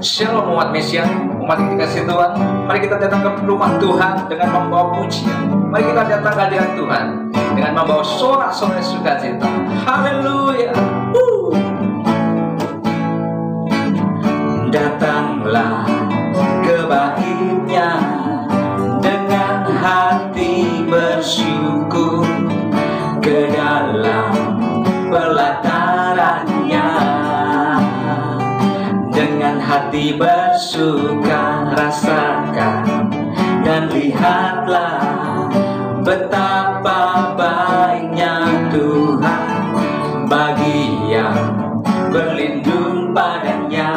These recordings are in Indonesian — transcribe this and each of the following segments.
Shalom umat Mesias, umat yang dikasih Tuhan. Mari kita datang ke rumah Tuhan dengan membawa pujian. Mari kita datang ke hadirat Tuhan dengan membawa sorak-sorai sukacita. Haleluya. Datanglah ke bait-Nya dengan hati bersyukur, ke dalam pelataran-Nya dengan hati bersuka. Rasakan dan lihatlah betapa baiknya Tuhan bagi yang berlindung padanya.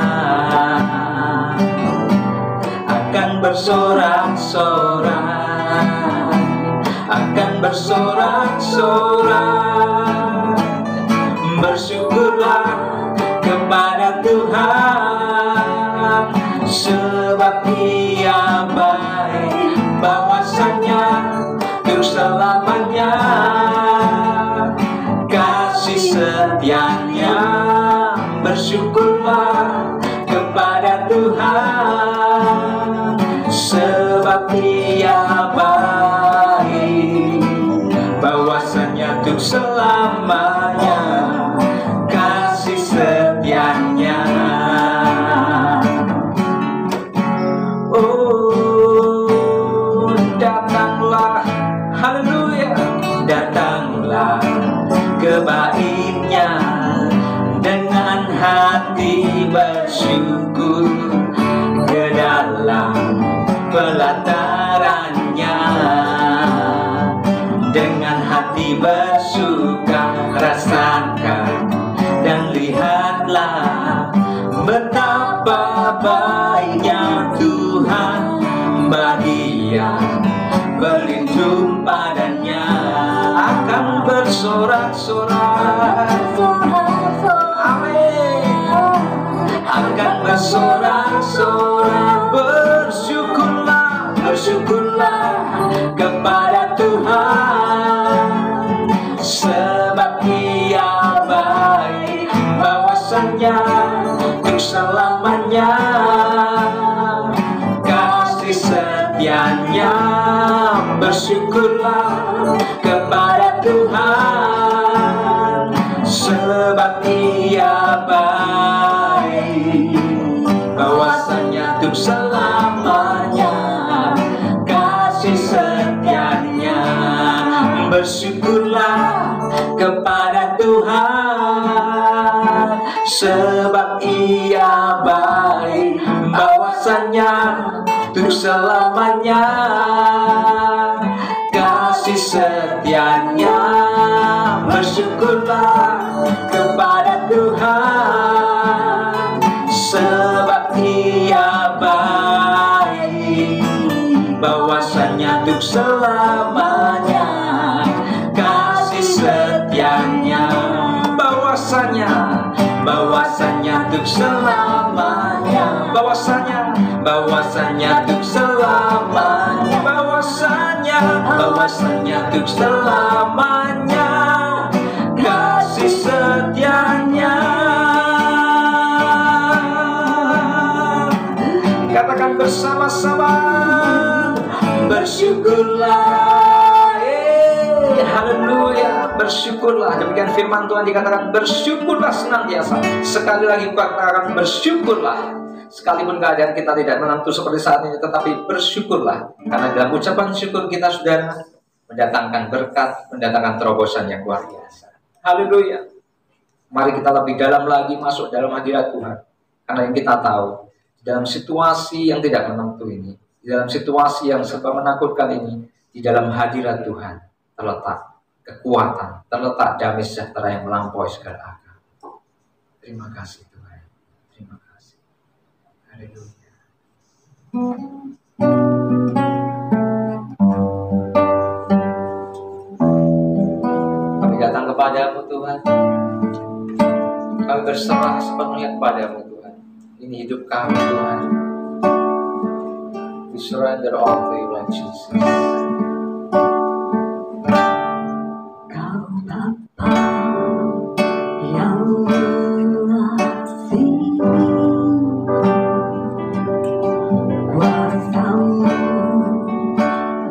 Akan bersorak-sorai, akan bersorak-sorai, bersyukurlah kepada Tuhan, sebab Ia baik, bahwasanya untuk selamanya kasih setia-Nya. Bersyukurlah kepada Tuhan, sebab Ia baik, bahwasanya untuk selamanya kasih setia-Nya. Oh, datanglah, haleluya, datanglah ke bait-Nya dengan hati bersyukur, ke dalam pelataran-Nya dengan hati bersuka. Rasakan dan lihatlah betapa baiknya Tuhan bagi yang berlindung padanya. Akan bersorak-sorai, amin, akan bersorak-sorai. Bersyukurlah, bersyukurlah kepada Tuhan, sebab Ia baik, bahwasanya untuk selamanya kasih setia-Nya. Bersyukurlah kepada Tuhan, sebab Ia baik, bahwasanya untuk selamanya kasih setia-Nya. Bersyukurlah kepada Tuhan, sebab Ia baik, bahwasanya untuk selamanya kasih setia-Nya. Bersyukurlah kepada Tuhan, sebab Ia baik, bahwasanya untuk selamanya kasih setia-Nya. Bahwasanya untuk selamanya, bahwasanya untuk selamanya, bahwasanya untuk selamanya kasih setia-Nya. Katakan bersama-sama, bersyukurlah. Haleluya, bersyukurlah. Demikian firman Tuhan dikatakan, bersyukurlah senantiasa. Sekali lagi katakan bersyukurlah. Sekalipun keadaan kita tidak menentu seperti saat ini, tetapi bersyukurlah. Karena dalam ucapan syukur kita sudah mendatangkan berkat, mendatangkan terobosan yang luar biasa. Haleluya. Mari kita lebih dalam lagi masuk dalam hadirat Tuhan. Karena yang kita tahu, dalam situasi yang tidak menentu ini, di dalam situasi yang serba menakutkan ini, di dalam hadirat Tuhan terletak kekuatan, terletak damai sejahtera yang melampaui segala akal. Terima kasih Tuhan. Terima kasih. Haleluya. Kami datang kepadamu Tuhan. Kami berserah sepenuhnya kepadamu Tuhan. Ini hidup kami Tuhan. We surrender all to you Lord Jesus.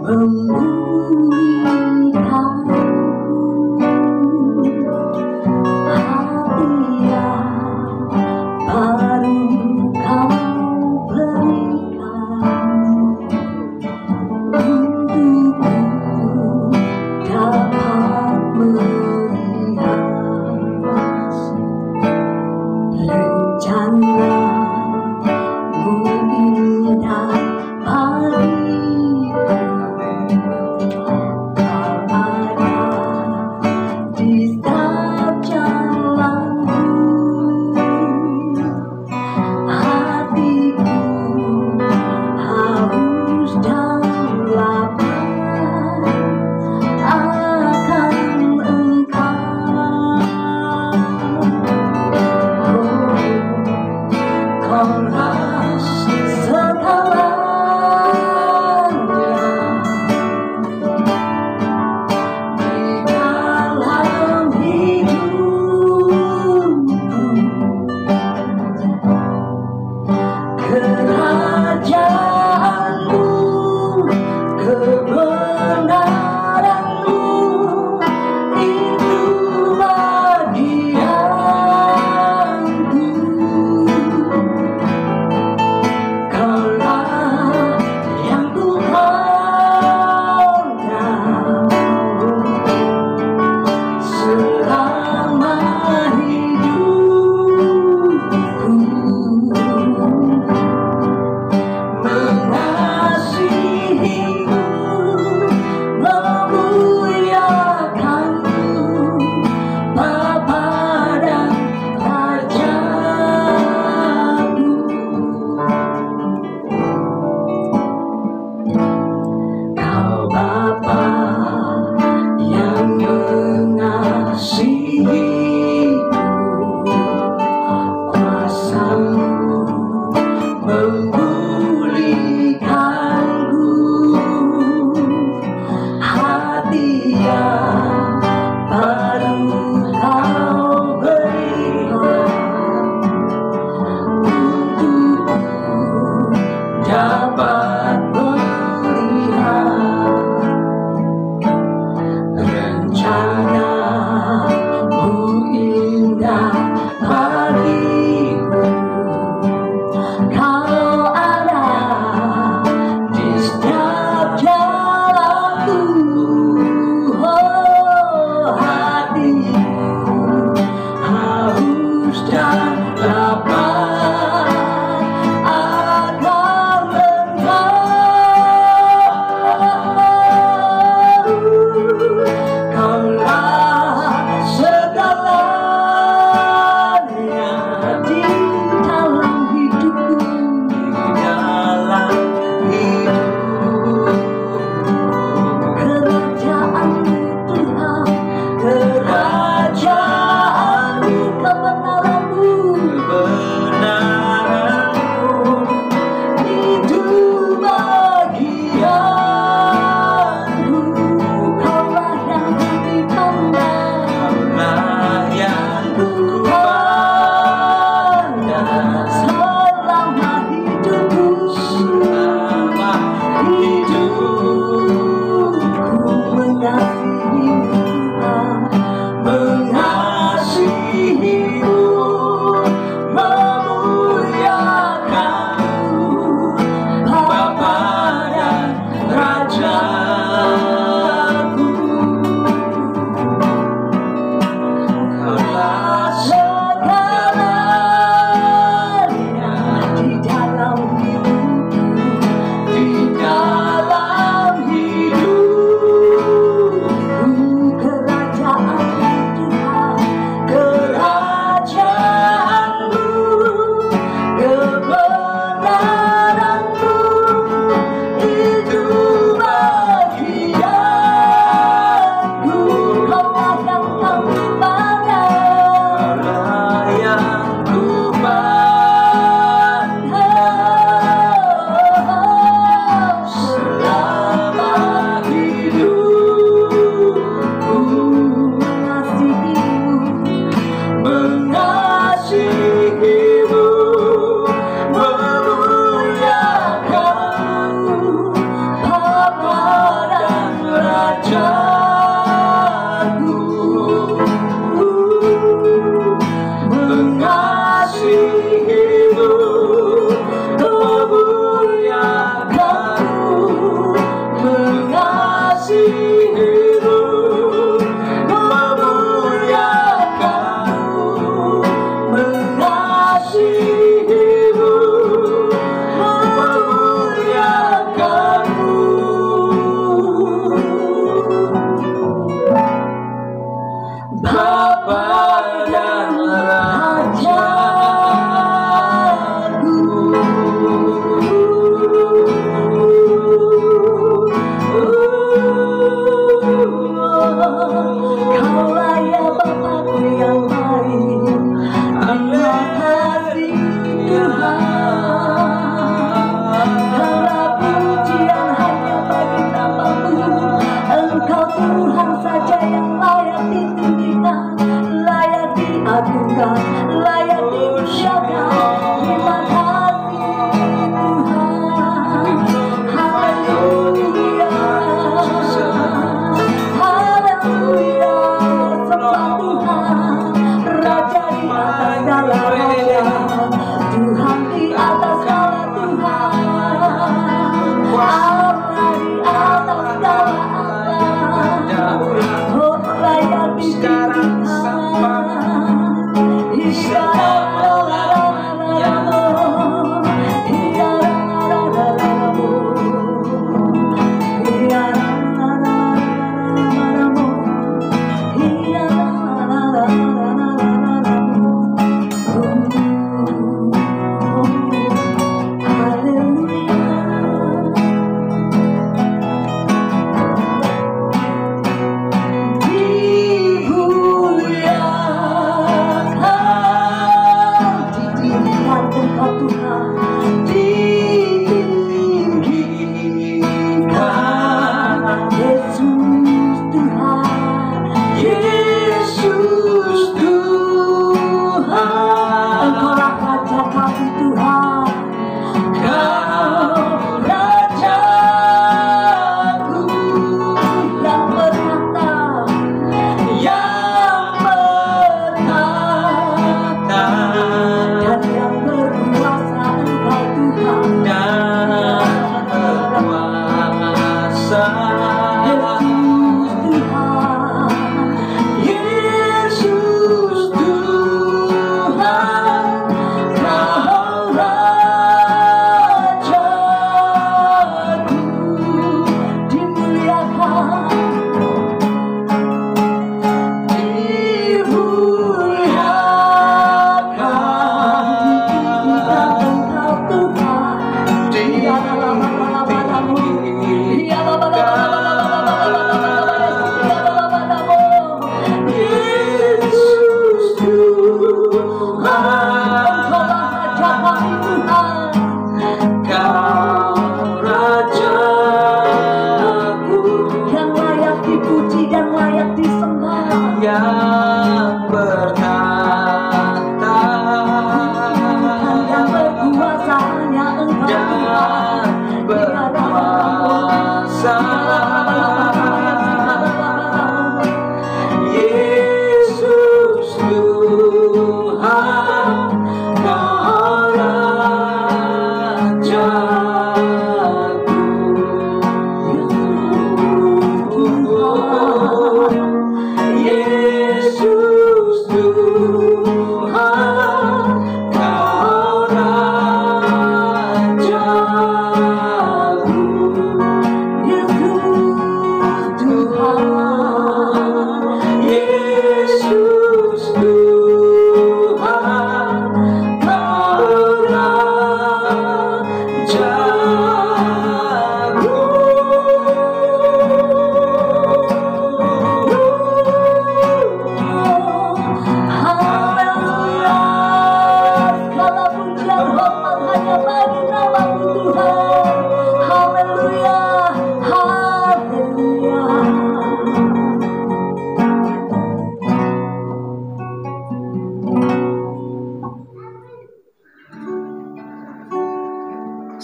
memulihkan hati yang baru kau berikan untukku dapat melihat rencanamu indah bagiku. Kau ada di setiap jalanku, hatiku haus dan lapar akan Engkau. Kau rasa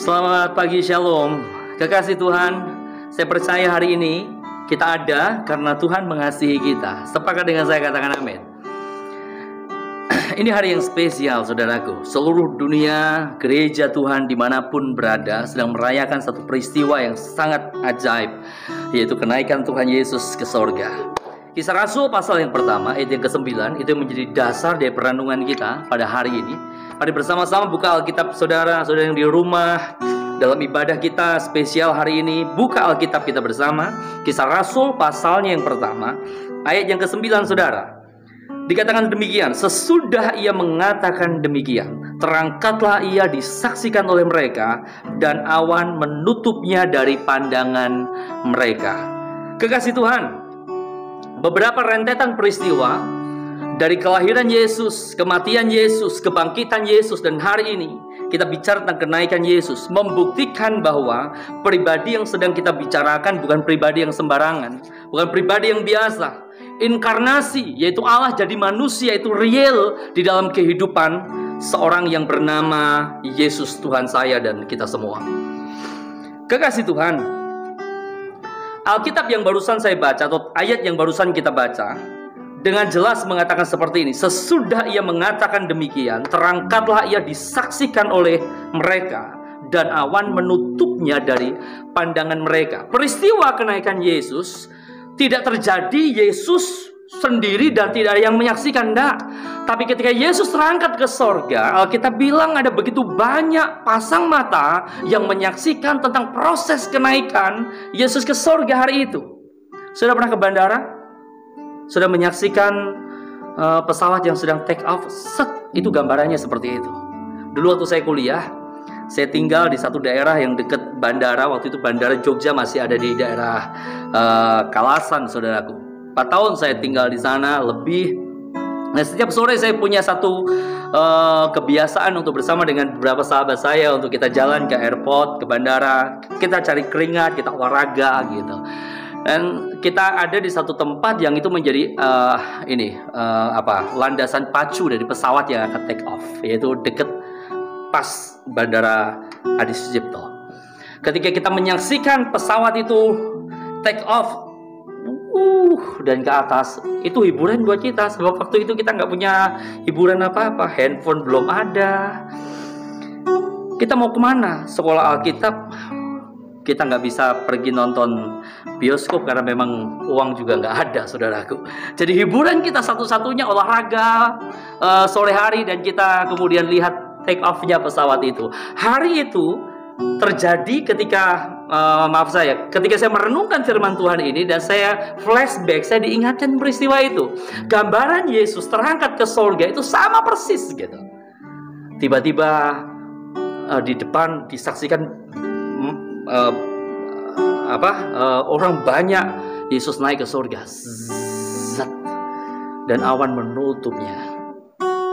Selamat pagi, Shalom. Kekasih Tuhan, saya percaya hari ini kita ada karena Tuhan mengasihi kita. Sepakat dengan saya, katakan amin. Ini hari yang spesial, saudaraku. Seluruh dunia, gereja Tuhan dimanapun berada sedang merayakan satu peristiwa yang sangat ajaib, yaitu kenaikan Tuhan Yesus ke sorga. Kisah Rasul pasal yang pertama, ayat yang ke-9, itu menjadi dasar dari perenungan kita pada hari ini. Mari bersama-sama buka Alkitab saudara-saudara yang di rumah. Dalam ibadah kita spesial hari ini, buka Alkitab kita bersama. Kisah Rasul pasalnya yang pertama, ayat yang ke-9, saudara. Dikatakan demikian, sesudah ia mengatakan demikian, terangkatlah ia disaksikan oleh mereka, dan awan menutupnya dari pandangan mereka. Kekasih Tuhan, beberapa rentetan peristiwa dari kelahiran Yesus, kematian Yesus, kebangkitan Yesus, dan hari ini kita bicara tentang kenaikan Yesus, membuktikan bahwa pribadi yang sedang kita bicarakan bukan pribadi yang sembarangan, bukan pribadi yang biasa. Inkarnasi, yaitu Allah jadi manusia, itu real di dalam kehidupan seorang yang bernama Yesus, Tuhan saya dan kita semua. Kekasih Tuhan, Alkitab yang barusan saya baca, atau ayat yang barusan kita baca, dengan jelas mengatakan seperti ini. Sesudah ia mengatakan demikian, terangkatlah ia disaksikan oleh mereka, dan awan menutupnya dari pandangan mereka. Peristiwa kenaikan Yesus tidak terjadi Yesus sendiri dan tidak ada yang menyaksikan, enggak. Tapi ketika Yesus terangkat ke sorga, Alkitab bilang ada begitu banyak pasang mata yang menyaksikan tentang proses kenaikan Yesus ke sorga hari itu. Sudah pernah ke bandara? Sudah menyaksikan pesawat yang sedang take off? Itu gambarannya seperti itu. Dulu waktu saya kuliah, saya tinggal di satu daerah yang dekat bandara. Waktu itu bandara Jogja masih ada di daerah Kalasan, saudaraku. 4 tahun saya tinggal di sana lebih. Nah, setiap sore saya punya satu kebiasaan untuk bersama dengan beberapa sahabat saya untuk kita jalan ke airport, ke bandara. Kita cari keringat, kita olahraga gitu. Dan kita ada di satu tempat yang itu menjadi landasan pacu dari pesawat yang akan take off, yaitu dekat pas bandara Adi Sucipto. Ketika kita menyaksikan pesawat itu take off dan ke atas, itu hiburan buat kita. Sebab waktu itu kita nggak punya hiburan apa-apa, handphone belum ada. Kita mau kemana? Sekolah Alkitab. Kita nggak bisa pergi nonton bioskop karena memang uang juga nggak ada, saudaraku. Jadi hiburan kita satu-satunya olahraga sore hari, dan kita kemudian lihat take off-nya pesawat itu. Hari itu terjadi ketika ketika saya merenungkan firman Tuhan ini dan saya flashback, saya diingatkan peristiwa itu. Gambaran Yesus terangkat ke sorga itu sama persis gitu. Tiba-tiba di depan disaksikan orang banyak, Yesus naik ke surga. Zat. Dan awan menutupnya.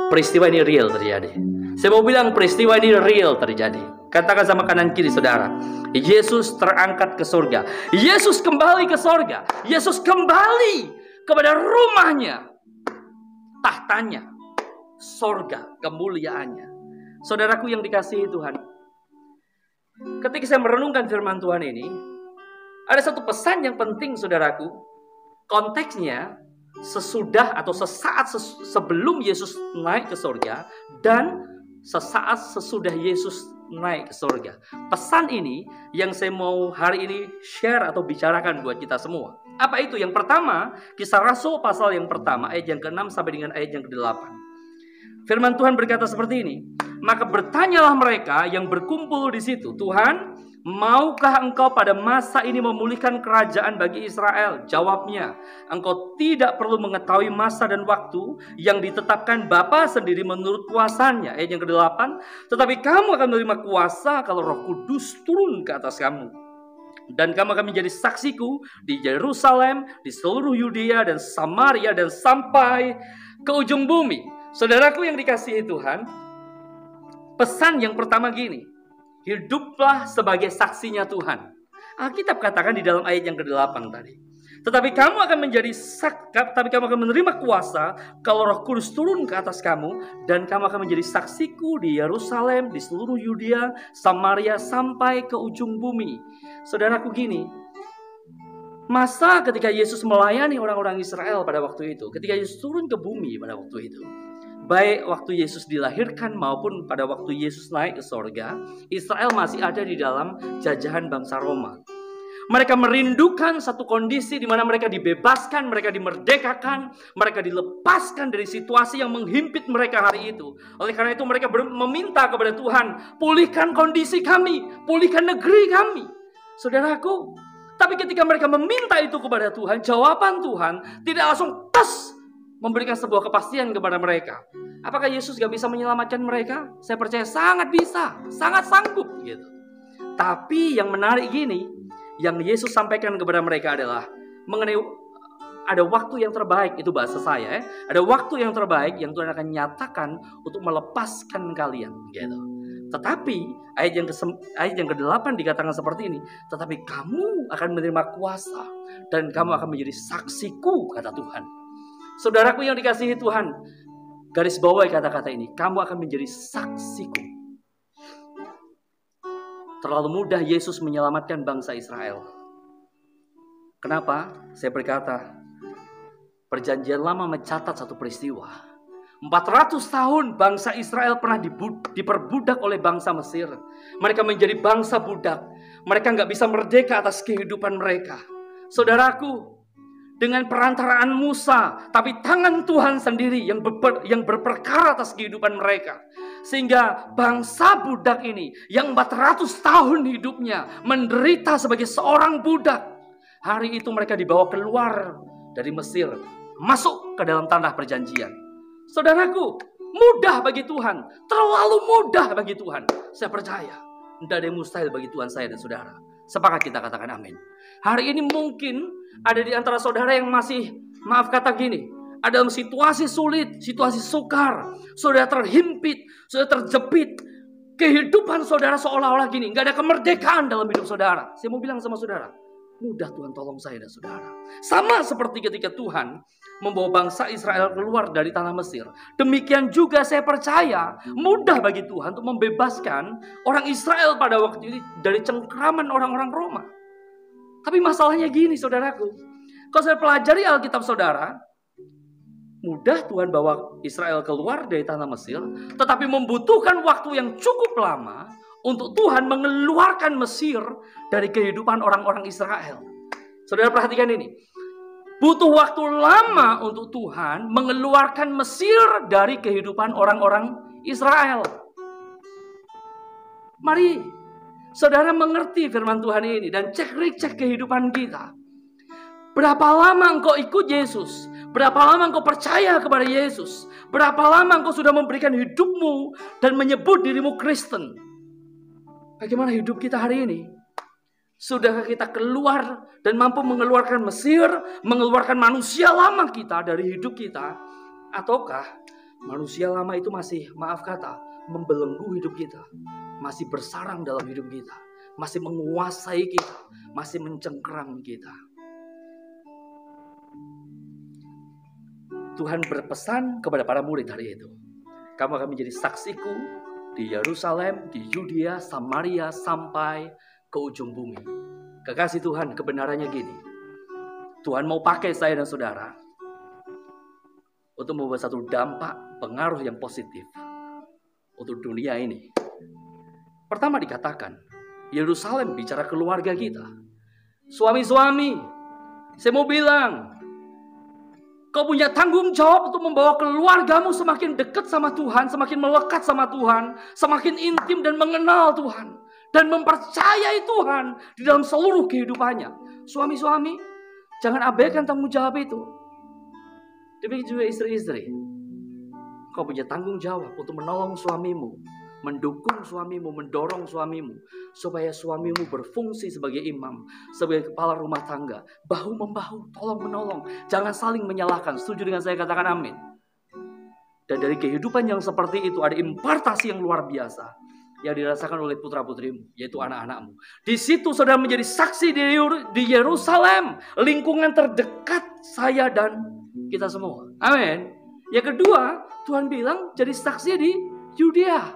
Peristiwa ini real terjadi. Saya mau bilang peristiwa ini real terjadi. Katakan sama kanan kiri saudara, Yesus terangkat ke surga. Yesus kembali ke surga. Yesus kembali kepada rumahnya, tahtanya, surga, kemuliaannya. Saudaraku yang dikasihi Tuhan, ketika saya merenungkan firman Tuhan ini, ada satu pesan yang penting saudaraku. Konteksnya sesudah atau sesaat sebelum Yesus naik ke surga dan sesaat sesudah Yesus naik ke surga. Pesan ini yang saya mau hari ini share atau bicarakan buat kita semua. Apa itu? Yang pertama, Kisah Rasul pasal yang pertama, ayat yang ke-6 sampai dengan ayat yang ke-8. Firman Tuhan berkata seperti ini. Maka bertanyalah mereka yang berkumpul di situ, Tuhan, maukah engkau pada masa ini memulihkan kerajaan bagi Israel? Jawabnya, engkau tidak perlu mengetahui masa dan waktu yang ditetapkan Bapa sendiri menurut kuasanya. Ayat yang ke-8, tetapi kamu akan menerima kuasa kalau Roh Kudus turun ke atas kamu. Dan kamu akan menjadi saksiku di Yerusalem, di seluruh Yudea dan Samaria dan sampai ke ujung bumi. Saudaraku yang dikasihi Tuhan, pesan yang pertama gini, hiduplah sebagai saksinya Tuhan. Alkitab katakan di dalam ayat yang ke-8 tadi. Tetapi kamu akan menerima kuasa kalau Roh Kudus turun ke atas kamu, dan kamu akan menjadi saksiku di Yerusalem, di seluruh Yudea, Samaria sampai ke ujung bumi. Saudaraku gini, masa ketika Yesus melayani orang-orang Israel pada waktu itu, ketika Yesus turun ke bumi pada waktu itu, baik waktu Yesus dilahirkan maupun pada waktu Yesus naik ke sorga, Israel masih ada di dalam jajahan bangsa Roma. Mereka merindukan satu kondisi di mana mereka dibebaskan, mereka dimerdekakan, mereka dilepaskan dari situasi yang menghimpit mereka hari itu. Oleh karena itu mereka meminta kepada Tuhan, pulihkan kondisi kami, pulihkan negeri kami. Saudaraku, tapi ketika mereka meminta itu kepada Tuhan, jawaban Tuhan tidak langsung memberikan sebuah kepastian kepada mereka. Apakah Yesus gak bisa menyelamatkan mereka? Saya percaya sangat bisa, sangat sanggup gitu. Tapi yang menarik gini, yang Yesus sampaikan kepada mereka adalah mengenai ada waktu yang terbaik, itu bahasa saya ya. Ada waktu yang terbaik yang Tuhan akan nyatakan untuk melepaskan kalian gitu. Tetapi ayat yang ke-8 dikatakan seperti ini, tetapi kamu akan menerima kuasa dan kamu akan menjadi saksiku, kata Tuhan. Saudaraku yang dikasihi Tuhan, garis bawahi kata-kata ini, kamu akan menjadi saksiku. Terlalu mudah Yesus menyelamatkan bangsa Israel. Kenapa? Saya berkata, Perjanjian Lama mencatat satu peristiwa. 400 tahun bangsa Israel pernah diperbudak oleh bangsa Mesir. Mereka menjadi bangsa budak. Mereka nggak bisa merdeka atas kehidupan mereka. Saudaraku, dengan perantaraan Musa, tapi tangan Tuhan sendiri yang berperkara atas kehidupan mereka. Sehingga bangsa budak ini yang 400 tahun hidupnya menderita sebagai seorang budak, hari itu mereka dibawa keluar dari Mesir, masuk ke dalam tanah perjanjian. Saudaraku, mudah bagi Tuhan, terlalu mudah bagi Tuhan. Saya percaya tidak ada yang mustahil bagi Tuhan saya dan saudara. Sepakat kita katakan amin. Hari ini mungkin ada di antara saudara yang masih, maaf kata gini, ada dalam situasi sulit, situasi sukar, saudara terhimpit, saudara terjepit. Kehidupan saudara seolah-olah gini, gak ada kemerdekaan dalam hidup saudara. Saya mau bilang sama saudara, mudah Tuhan tolong saya dan saudara. Sama seperti ketika Tuhan membawa bangsa Israel keluar dari tanah Mesir, demikian juga saya percaya mudah bagi Tuhan untuk membebaskan orang Israel pada waktu itu dari cengkraman orang-orang Roma. Tapi masalahnya gini saudaraku, kalau saya pelajari Alkitab saudara, mudah Tuhan bawa Israel keluar dari tanah Mesir, tetapi membutuhkan waktu yang cukup lama untuk Tuhan mengeluarkan Mesir dari kehidupan orang-orang Israel. Saudara perhatikan ini. Butuh waktu lama untuk Tuhan mengeluarkan Mesir dari kehidupan orang-orang Israel. Mari saudara mengerti firman Tuhan ini dan cek kehidupan kita. Berapa lama engkau ikut Yesus? Berapa lama engkau percaya kepada Yesus? Berapa lama engkau sudah memberikan hidupmu dan menyebut dirimu Kristen? Bagaimana hidup kita hari ini? Sudahkah kita keluar dan mampu mengeluarkan Mesir, mengeluarkan manusia lama kita dari hidup kita? Ataukah manusia lama itu masih, maaf kata, membelenggu hidup kita, masih bersarang dalam hidup kita, masih menguasai kita, masih mencengkeram kita? Tuhan berpesan kepada para murid hari itu, kamu akan menjadi saksiku di Yerusalem, di Yudea, Samaria, sampai ke ujung bumi. Kekasih Tuhan, kebenarannya gini. Tuhan mau pakai saya dan saudara untuk membuat satu dampak, pengaruh yang positif untuk dunia ini. Pertama dikatakan, Yerusalem bicara keluarga kita. Suami-suami, saya mau bilang, kau punya tanggung jawab untuk membawa keluargamu semakin dekat sama Tuhan, semakin melekat sama Tuhan, semakin intim dan mengenal Tuhan, dan mempercayai Tuhan di dalam seluruh kehidupannya. Suami-suami, jangan abaikan tanggung jawab itu. Demikian juga istri-istri, kau punya tanggung jawab untuk menolong suamimu, mendukung suamimu, mendorong suamimu, supaya suamimu berfungsi sebagai imam, sebagai kepala rumah tangga, bahu-membahu, tolong-menolong, jangan saling menyalahkan. Setuju dengan saya? Katakan amin. Dan dari kehidupan yang seperti itu ada impartasi yang luar biasa yang dirasakan oleh putra-putrimu, yaitu anak-anakmu. Di situ saudara menjadi saksi di Yerusalem, lingkungan terdekat saya dan kita semua. Amin. Yang kedua, Tuhan bilang jadi saksi di Yudea.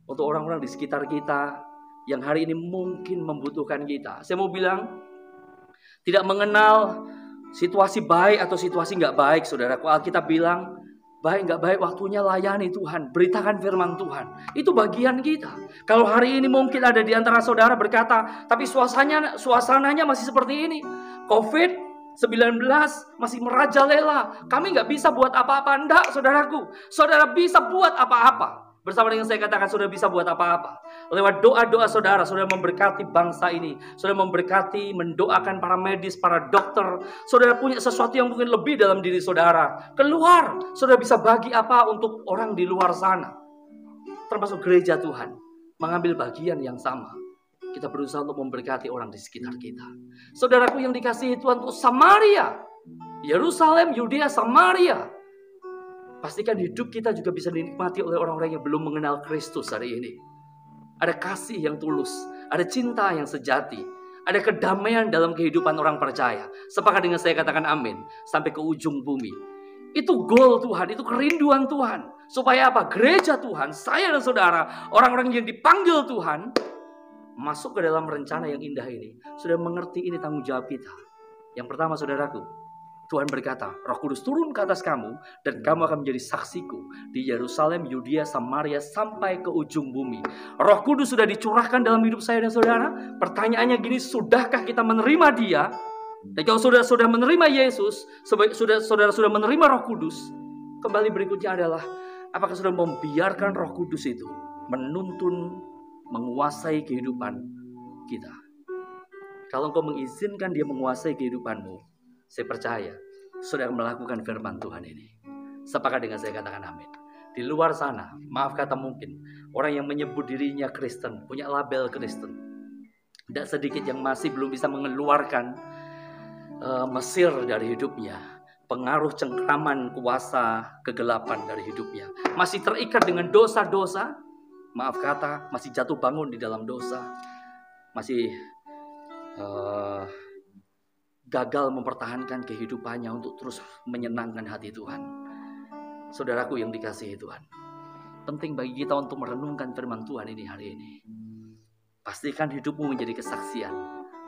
Untuk orang-orang di sekitar kita yang hari ini mungkin membutuhkan kita. Saya mau bilang, tidak mengenal situasi baik atau situasi nggak baik, saudaraku. Alkitab bilang, baik nggak baik, waktunya layani Tuhan, beritakan firman Tuhan. Itu bagian kita. Kalau hari ini mungkin ada di antara saudara berkata, tapi suasananya masih seperti ini. COVID-19 masih merajalela. Kami nggak bisa buat apa-apa. Enggak, saudaraku. Saudara bisa buat apa-apa. Bersama dengan saya katakan, saudara bisa buat apa-apa. Lewat doa-doa saudara, saudara memberkati bangsa ini. Saudara memberkati, mendoakan para medis, para dokter. Saudara punya sesuatu yang mungkin lebih dalam diri saudara. Keluar, saudara bisa bagi apa untuk orang di luar sana. Termasuk gereja Tuhan. Mengambil bagian yang sama. Kita berusaha untuk memberkati orang di sekitar kita. Saudaraku yang dikasihi Tuhan, untuk Samaria. Yerusalem, Yudea, Samaria. Pastikan hidup kita juga bisa dinikmati oleh orang-orang yang belum mengenal Kristus hari ini. Ada kasih yang tulus, ada cinta yang sejati, ada kedamaian dalam kehidupan orang percaya. Sepakat dengan saya katakan amin, sampai ke ujung bumi. Itu goal Tuhan, itu kerinduan Tuhan. Supaya apa? Gereja Tuhan, saya dan saudara, orang-orang yang dipanggil Tuhan, masuk ke dalam rencana yang indah ini. Sudah mengerti ini tanggung jawab kita. Yang pertama saudaraku, Tuhan berkata, Roh Kudus turun ke atas kamu dan kamu akan menjadi saksiku di Yerusalem, Yudea, Samaria sampai ke ujung bumi. Roh Kudus sudah dicurahkan dalam hidup saya dan saudara. Pertanyaannya gini, sudahkah kita menerima Dia? Dan kalau saudara sudah menerima Yesus, saudara sudah menerima Roh Kudus, kembali berikutnya adalah apakah saudara membiarkan Roh Kudus itu menuntun, menguasai kehidupan kita? Kalau engkau mengizinkan Dia menguasai kehidupanmu, saya percaya sudah melakukan firman Tuhan ini. Sepakat dengan saya katakan amin. Di luar sana, maaf kata mungkin, orang yang menyebut dirinya Kristen, punya label Kristen. Tidak sedikit yang masih belum bisa mengeluarkan Mesir dari hidupnya. Pengaruh cengkraman, kuasa, kegelapan dari hidupnya. Masih terikat dengan dosa-dosa. Maaf kata, masih jatuh bangun di dalam dosa. Masih gagal mempertahankan kehidupannya untuk terus menyenangkan hati Tuhan. Saudaraku yang dikasihi Tuhan, penting bagi kita untuk merenungkan firman Tuhan ini hari ini. Pastikan hidupmu menjadi kesaksian.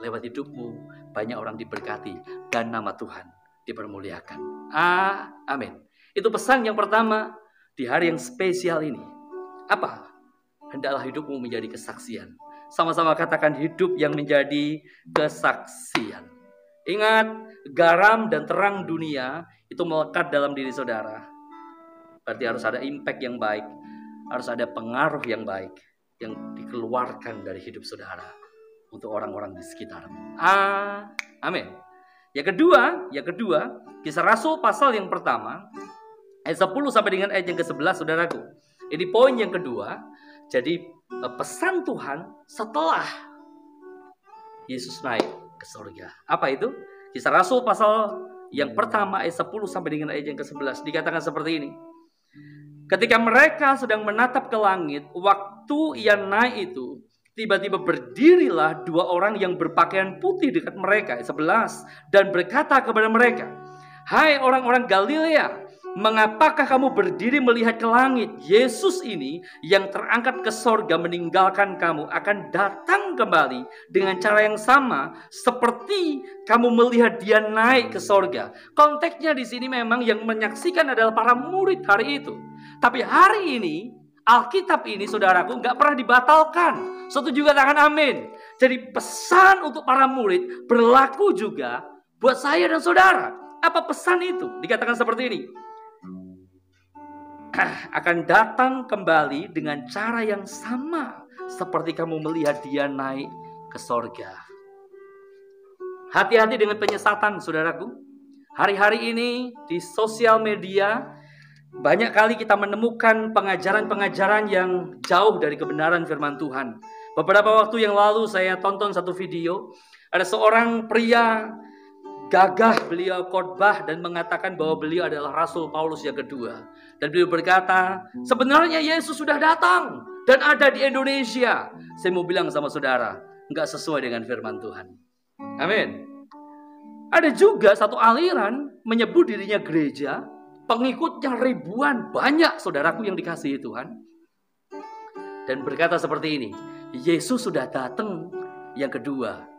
Lewat hidupmu banyak orang diberkati dan nama Tuhan dipermuliakan. Amin. Itu pesan yang pertama di hari yang spesial ini. Apa? Hendaklah hidupmu menjadi kesaksian. Sama-sama katakan, hidup yang menjadi kesaksian. Ingat, garam dan terang dunia itu melekat dalam diri saudara. Berarti harus ada impact yang baik, harus ada pengaruh yang baik yang dikeluarkan dari hidup saudara untuk orang-orang di sekitarmu. Amin. Yang kedua, Kisah Rasul pasal yang pertama, ayat 10 sampai dengan ayat yang ke-11, saudaraku. Ini poin yang kedua. Jadi pesan Tuhan setelah Yesus naik ke surga. Apa itu? Kisah Rasul pasal yang pertama ayat 10 sampai dengan ayat yang ke-11 dikatakan seperti ini. Ketika mereka sedang menatap ke langit, waktu ia naik itu, tiba-tiba berdirilah dua orang yang berpakaian putih dekat mereka, ayat 11, dan berkata kepada mereka, "Hai orang-orang Galilea, mengapakah kamu berdiri melihat ke langit? Yesus ini yang terangkat ke sorga meninggalkan kamu akan datang kembali dengan cara yang sama seperti kamu melihat dia naik ke sorga." Konteksnya di sini memang yang menyaksikan adalah para murid hari itu. Tapi hari ini Alkitab ini, saudaraku, nggak pernah dibatalkan. Setuju katakan amin. Jadi pesan untuk para murid berlaku juga buat saya dan saudara. Apa pesan itu? Dikatakan seperti ini. Akan datang kembali dengan cara yang sama seperti kamu melihat dia naik ke sorga. Hati-hati dengan penyesatan, saudaraku. Hari-hari ini di sosial media banyak kali kita menemukan pengajaran-pengajaran yang jauh dari kebenaran firman Tuhan. Beberapa waktu yang lalu saya tonton satu video. Ada seorang pria gagah beliau khotbah dan mengatakan bahwa beliau adalah Rasul Paulus yang kedua. Dan beliau berkata, sebenarnya Yesus sudah datang dan ada di Indonesia. Saya mau bilang sama saudara, nggak sesuai dengan firman Tuhan. Amin. Ada juga satu aliran menyebut dirinya gereja, pengikutnya ribuan, banyak saudaraku yang dikasihi Tuhan. Dan berkata seperti ini, Yesus sudah datang yang kedua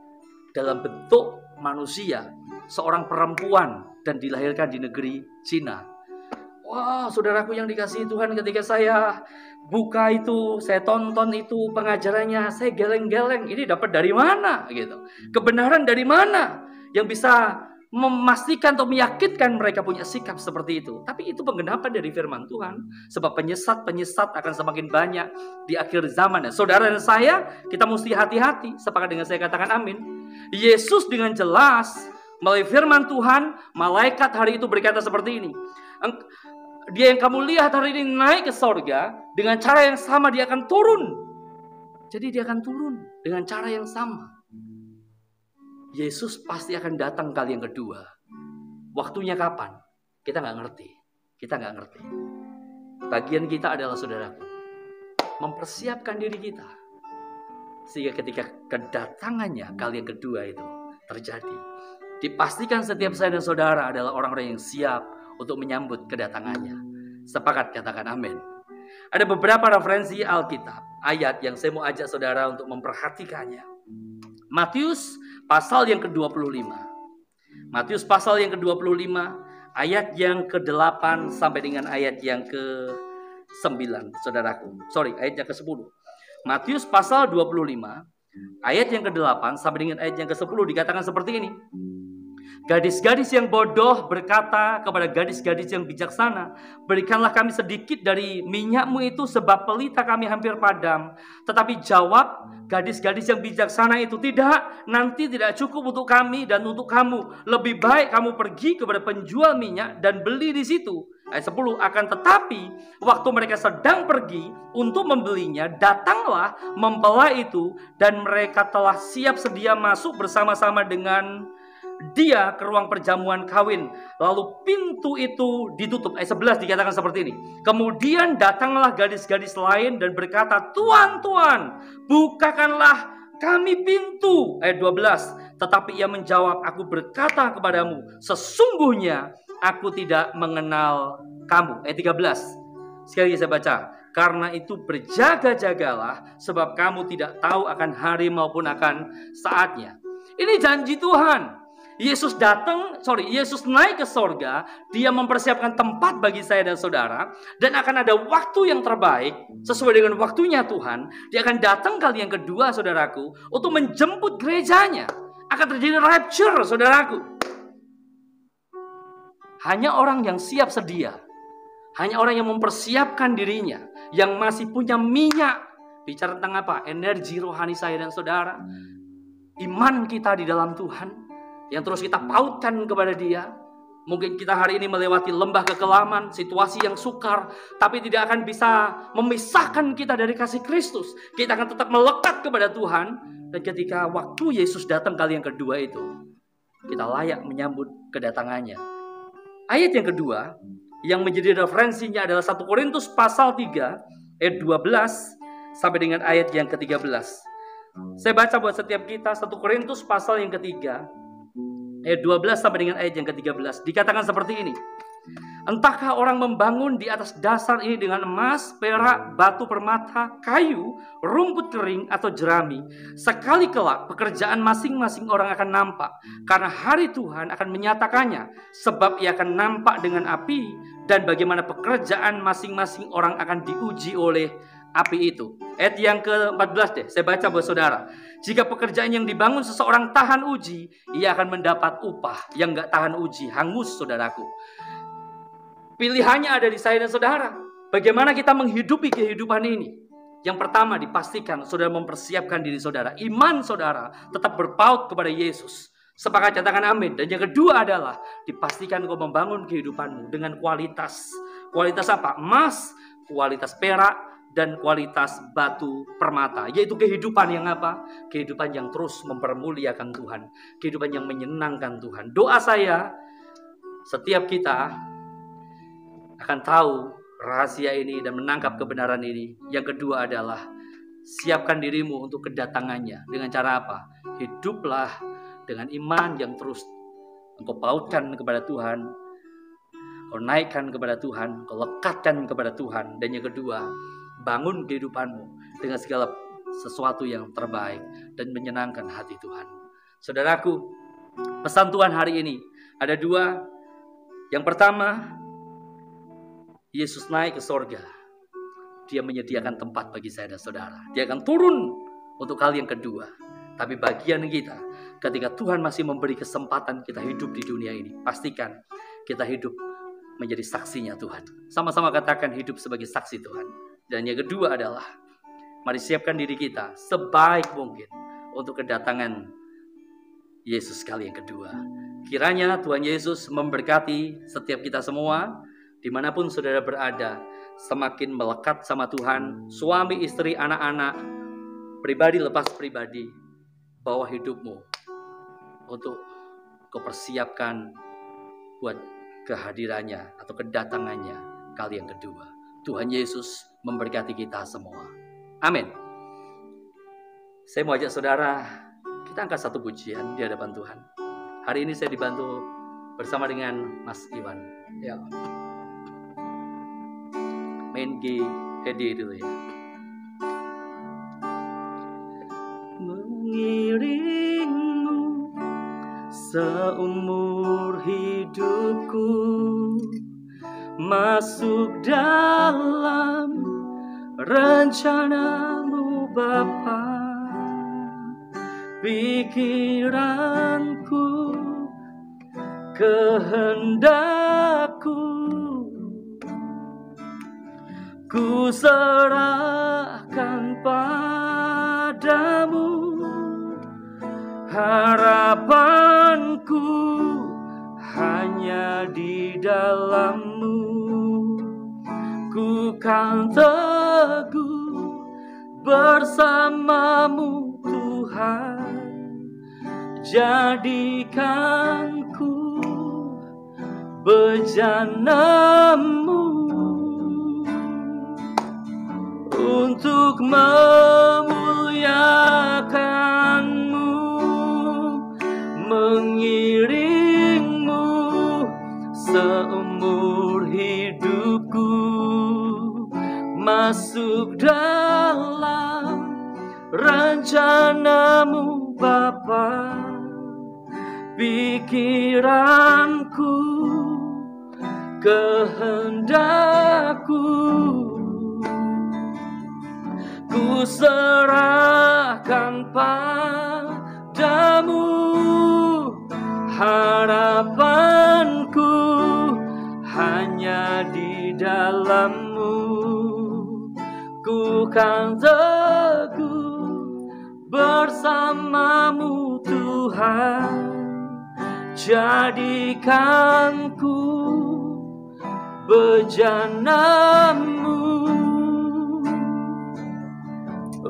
dalam bentuk manusia, seorang perempuan dan dilahirkan di negeri Cina. Wah, saudaraku yang dikasihi Tuhan, ketika saya buka itu, saya tonton itu pengajarannya, saya geleng-geleng, ini dapat dari mana gitu. Kebenaran dari mana yang bisa memastikan atau meyakinkan mereka punya sikap seperti itu. Tapi itu penggenapan dari firman Tuhan. Sebab penyesat-penyesat akan semakin banyak di akhir zaman. Dan saudara dan saya, kita mesti hati-hati. Sepakat dengan saya katakan amin. Yesus dengan jelas melalui firman Tuhan, malaikat hari itu berkata seperti ini. Dia yang kamu lihat hari ini naik ke sorga, dengan cara yang sama dia akan turun. Jadi dia akan turun dengan cara yang sama. Yesus pasti akan datang kali yang kedua. Waktunya kapan? Kita nggak ngerti. Kita nggak ngerti. Bagian kita adalah saudaraku, mempersiapkan diri kita sehingga ketika kedatangannya kali yang kedua itu terjadi, dipastikan setiap saya dan saudara adalah orang-orang yang siap untuk menyambut kedatangannya. Sepakat katakan amin. Ada beberapa referensi Alkitab, ayat yang saya mau ajak saudara untuk memperhatikannya. Matius pasal yang ke-25. Matius pasal yang ke-25, ayat yang ke-8 sampai dengan ayat yang ke-9, saudaraku. Ayat yang ke-10. Matius pasal 25, ayat yang ke-8 sampai dengan ayat yang ke-10 dikatakan seperti ini. Gadis-gadis yang bodoh berkata kepada gadis-gadis yang bijaksana, berikanlah kami sedikit dari minyakmu itu sebab pelita kami hampir padam. Tetapi jawab gadis-gadis yang bijaksana itu, tidak, nanti tidak cukup untuk kami dan untuk kamu. Lebih baik kamu pergi kepada penjual minyak dan beli di situ. Ayat 10, akan tetapi waktu mereka sedang pergi untuk membelinya, datanglah mempelai itu dan mereka telah siap sedia masuk bersama-sama dengan dia ke ruang perjamuan kawin. Lalu pintu itu ditutup. Ayat 11 dikatakan seperti ini. Kemudian datanglah gadis-gadis lain dan berkata, Tuan, Tuan, bukakanlah kami pintu. Ayat 12. Tetapi ia menjawab, aku berkata kepadamu, sesungguhnya aku tidak mengenal kamu. Ayat 13. Sekali lagi saya baca. Karena itu berjaga-jagalah, sebab kamu tidak tahu akan hari maupun akan saatnya. Ini janji Tuhan. Yesus naik ke sorga, dia mempersiapkan tempat bagi saya dan saudara, dan akan ada waktu yang terbaik, sesuai dengan waktunya Tuhan, dia akan datang kali yang kedua, saudaraku, untuk menjemput gerejanya. Akan terjadi rapture, saudaraku. Hanya orang yang siap sedia, hanya orang yang mempersiapkan dirinya, yang masih punya minyak, bicara tentang apa? Energi rohani saya dan saudara, iman kita di dalam Tuhan, yang terus kita pautkan kepada dia, Mungkin kita hari ini melewati lembah kekelaman, situasi yang sukar, tapi tidak akan bisa memisahkan kita dari kasih Kristus. Kita akan tetap melekat kepada Tuhan. Dan ketika waktu Yesus datang kali yang kedua itu, kita layak menyambut kedatangannya. Ayat yang kedua, yang menjadi referensinya adalah 1 Korintus pasal 3, ayat 12 sampai dengan ayat yang ke-13. Saya baca buat setiap kita 1 Korintus pasal yang ketiga, ayat 12 sampai dengan ayat yang ke-13. Dikatakan seperti ini. Entahkah orang membangun di atas dasar ini dengan emas, perak, batu permata, kayu, rumput kering, atau jerami. Sekali kelak pekerjaan masing-masing orang akan nampak. Karena hari Tuhan akan menyatakannya. Sebab ia akan nampak dengan api. Dan bagaimana pekerjaan masing-masing orang akan diuji oleh api itu. Ayat yang ke-14 deh, saya baca buat saudara. Jika pekerjaan yang dibangun seseorang tahan uji, ia akan mendapat upah. Yang gak tahan uji, hangus saudaraku. Pilihannya ada di saya dan saudara. Bagaimana kita menghidupi kehidupan ini? Yang pertama, dipastikan saudara mempersiapkan diri saudara. Iman saudara tetap berpaut kepada Yesus. Sepakat, katakan amin. Dan yang kedua adalah dipastikan kau membangun kehidupanmu dengan kualitas. Kualitas apa? Emas, kualitas perak, dan kualitas batu permata. Yaitu kehidupan yang apa? Kehidupan yang terus mempermuliakan Tuhan. Kehidupan yang menyenangkan Tuhan. Doa saya, setiap kita akan tahu rahasia ini dan menangkap kebenaran ini. Yang kedua adalah siapkan dirimu untuk kedatangannya. Dengan cara apa? Hiduplah dengan iman yang terus engkau pautkan kepada Tuhan. Kau naikkan kepada Tuhan. Kau lekatkan kepada Tuhan. Dan yang kedua, bangun kehidupanmu dengan segala sesuatu yang terbaik dan menyenangkan hati Tuhan. Saudaraku, pesan Tuhan hari ini ada dua. Yang pertama, Yesus naik ke sorga. Dia menyediakan tempat bagi saya dan saudara. Dia akan turun untuk kali yang kedua. Tapi bagian kita, ketika Tuhan masih memberi kesempatan kita hidup di dunia ini, pastikan kita hidup menjadi saksinya Tuhan. Sama-sama katakan hidup sebagai saksi Tuhan. Dan yang kedua adalah, mari siapkan diri kita sebaik mungkin untuk kedatangan Yesus kali yang kedua. Kiranya Tuhan Yesus memberkati setiap kita semua, dimanapun saudara berada, semakin melekat sama Tuhan, suami, istri, anak-anak, pribadi lepas pribadi, bawa hidupmu untuk kau persiapkan buat kehadirannya atau kedatangannya kali yang kedua. Tuhan Yesus memberkati kita semua. Amin. Saya mau ajak saudara, kita angkat satu pujian di hadapan Tuhan. Hari ini saya dibantu bersama dengan Mas Iwan. Ya. Main G, Edi dulu ya. Mengiringmu seumur hidupku, masuk dalam rencanamu Bapa. Pikiranku, kehendakku, ku serahkan padamu. Harapanku hanya di dalam-Mu. Ku kan teguh bersama-Mu Tuhan. Jadikanku bejana-Mu untuk memuliakan-Mu, mengiringmu seumur hidupku, masuk dalam rencana-Mu Bapa. Pikiranku, kehendakku, ku serahkan padamu. Harapanku hanya di dalam-Mu. Ku kan teguh bersama-Mu Tuhan. jadikanku bejanamu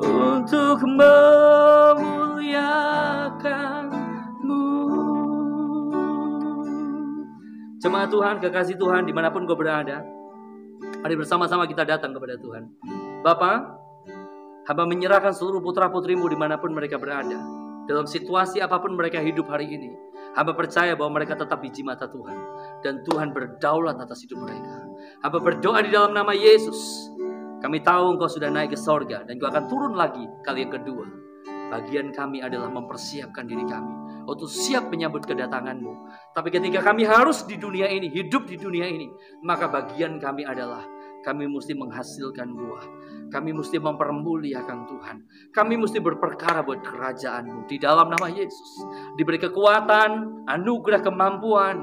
untuk memuliakanmu. Jemaat Tuhan, kekasih Tuhan, dimanapun kau berada, mari bersama-sama kita datang kepada Tuhan. Bapa, hamba menyerahkan seluruh putra-putrimu dimanapun mereka berada. Dalam situasi apapun mereka hidup hari ini, hamba percaya bahwa mereka tetap biji mata Tuhan. Dan Tuhan berdaulat atas hidup mereka. Hamba berdoa di dalam nama Yesus. Kami tahu Engkau sudah naik ke sorga dan Engkau akan turun lagi kali yang kedua. Bagian kami adalah mempersiapkan diri kami untuk siap menyambut kedatangan-Mu. Tapi ketika kami harus di dunia ini, hidup di dunia ini, maka bagian kami adalah kami mesti menghasilkan buah. Kami mesti mempermuliakan Tuhan. Kami mesti berperkara buat kerajaan-Mu. Di dalam nama Yesus diberi kekuatan, anugerah, kemampuan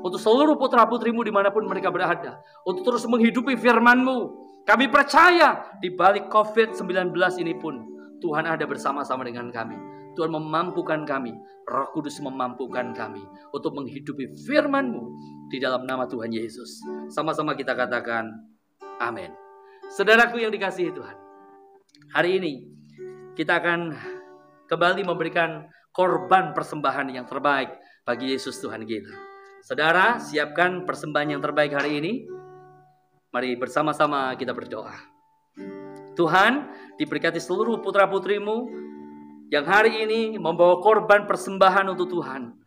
untuk seluruh putra-putrimu dimanapun mereka berada, untuk terus menghidupi firman-Mu. Kami percaya di balik COVID-19 ini pun Tuhan ada bersama-sama dengan kami. Tuhan memampukan kami, Roh Kudus memampukan kami untuk menghidupi firman-Mu di dalam nama Tuhan Yesus. Sama-sama kita katakan amin. Saudaraku yang dikasihi Tuhan, hari ini kita akan kembali memberikan korban persembahan yang terbaik bagi Yesus Tuhan kita. Saudara, siapkan persembahan yang terbaik hari ini. Mari bersama-sama kita berdoa. Tuhan, diberkati seluruh putra-putrimu yang hari ini membawa korban persembahan untuk Tuhan.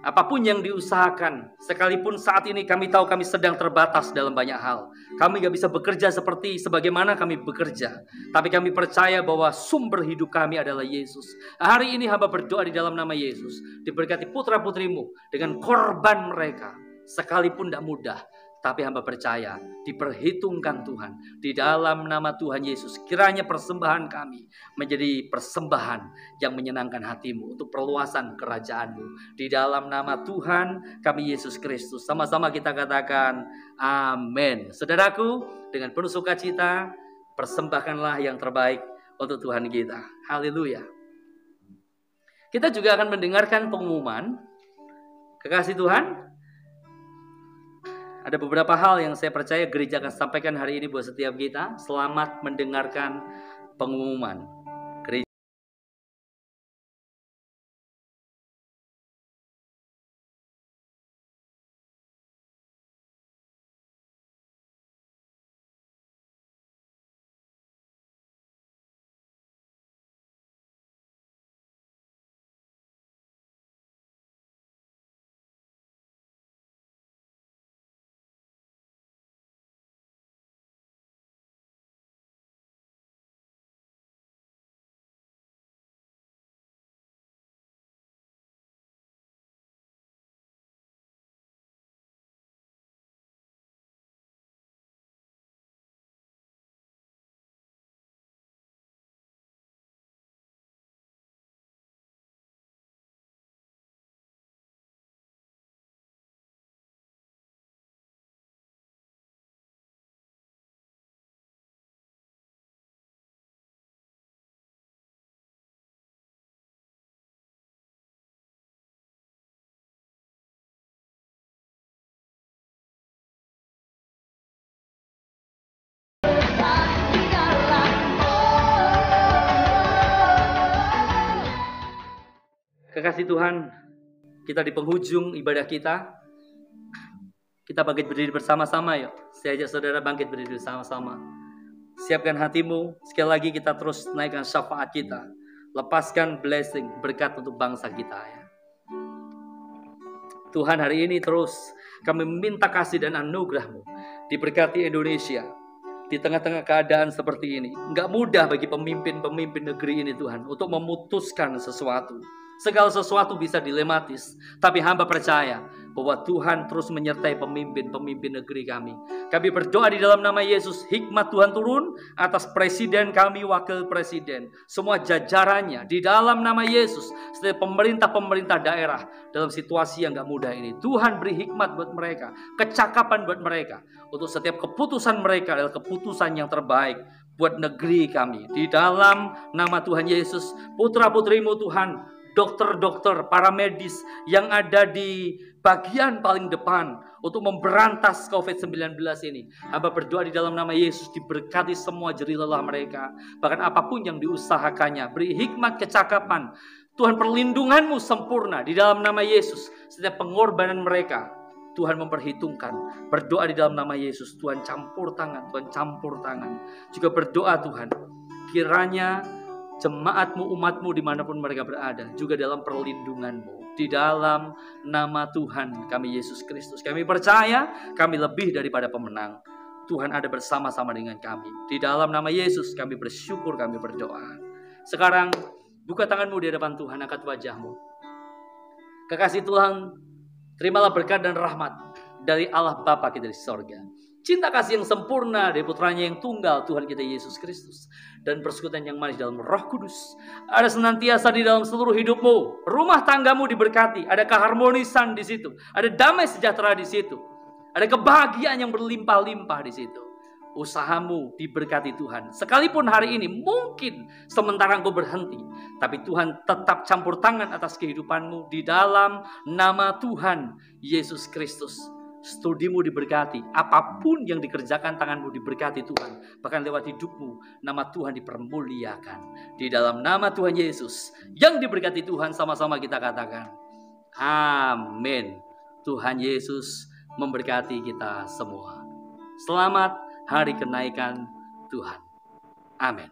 Apapun yang diusahakan, sekalipun saat ini kami tahu kami sedang terbatas dalam banyak hal. Kami gak bisa bekerja seperti sebagaimana kami bekerja. Tapi kami percaya bahwa sumber hidup kami adalah Yesus. Hari ini hamba berdoa di dalam nama Yesus. Diberkati putra-putrimu dengan korban mereka. Sekalipun tidak mudah, tapi hamba percaya diperhitungkan Tuhan. Di dalam nama Tuhan Yesus, kiranya persembahan kami menjadi persembahan yang menyenangkan hati-Mu untuk perluasan kerajaan-Mu. Di dalam nama Tuhan kami Yesus Kristus. Sama-sama kita katakan amin. Saudaraku, dengan penuh sukacita, persembahkanlah yang terbaik untuk Tuhan kita. Haleluya. Kita juga akan mendengarkan pengumuman. Kekasih Tuhan, ada beberapa hal yang saya percaya gereja akan sampaikan hari ini buat setiap kita. Selamat mendengarkan pengumuman. Gereja. Kekasih Tuhan, kita di penghujung ibadah kita. Kita bangkit berdiri bersama-sama yuk. Saya ajak saudara bangkit berdiri bersama-sama. Siapkan hatimu. Sekali lagi kita terus naikkan syafaat kita. Lepaskan blessing, berkat untuk bangsa kita ya. Tuhan, hari ini terus kami meminta kasih dan anugerah-Mu. Diberkati Indonesia. Di tengah-tengah keadaan seperti ini, enggak mudah bagi pemimpin-pemimpin negeri ini Tuhan untuk memutuskan sesuatu. Segala sesuatu bisa dilematis, tapi hamba percaya bahwa Tuhan terus menyertai pemimpin-pemimpin negeri kami. Kami berdoa di dalam nama Yesus, hikmat Tuhan turun atas presiden kami, wakil presiden, semua jajarannya di dalam nama Yesus. Setiap pemerintah-pemerintah daerah dalam situasi yang gak mudah ini, Tuhan beri hikmat buat mereka, kecakapan buat mereka, untuk setiap keputusan mereka adalah keputusan yang terbaik buat negeri kami. Di dalam nama Tuhan Yesus, putra-putrimu Tuhan, dokter-dokter, para medis yang ada di bagian paling depan untuk memberantas COVID-19 ini. Hamba berdoa di dalam nama Yesus, diberkati semua jerih lelah mereka. Bahkan apapun yang diusahakannya, beri hikmat kecakapan. Tuhan, perlindungan-Mu sempurna di dalam nama Yesus. Setiap pengorbanan mereka Tuhan memperhitungkan. Berdoa di dalam nama Yesus, Tuhan campur tangan, Tuhan campur tangan. Juga berdoa Tuhan, kiranya jemaat-Mu, umat-Mu dimanapun mereka berada, juga dalam perlindungan-Mu. Di dalam nama Tuhan kami Yesus Kristus, kami percaya kami lebih daripada pemenang. Tuhan ada bersama-sama dengan kami. Di dalam nama Yesus kami bersyukur, kami berdoa. Sekarang buka tangan-Mu di hadapan Tuhan, angkat wajah-Mu. Kekasih Tuhan, terimalah berkat dan rahmat dari Allah Bapa kita di sorga. Cinta kasih yang sempurna dari putranya yang tunggal, Tuhan kita Yesus Kristus. Dan persekutuan yang manis dalam Roh Kudus ada senantiasa di dalam seluruh hidupmu. Rumah tanggamu diberkati, ada keharmonisan di situ. Ada damai sejahtera di situ. Ada kebahagiaan yang berlimpah-limpah di situ. Usahamu diberkati Tuhan. Sekalipun hari ini mungkin sementara engkau berhenti, tapi Tuhan tetap campur tangan atas kehidupanmu di dalam nama Tuhan Yesus Kristus. Studimu diberkati, apapun yang dikerjakan tanganmu diberkati Tuhan. Bahkan lewat hidupmu, nama Tuhan dipermuliakan. Di dalam nama Tuhan Yesus yang diberkati Tuhan, sama-sama kita katakan amin. Tuhan Yesus memberkati kita semua. Selamat hari kenaikan Tuhan. Amin.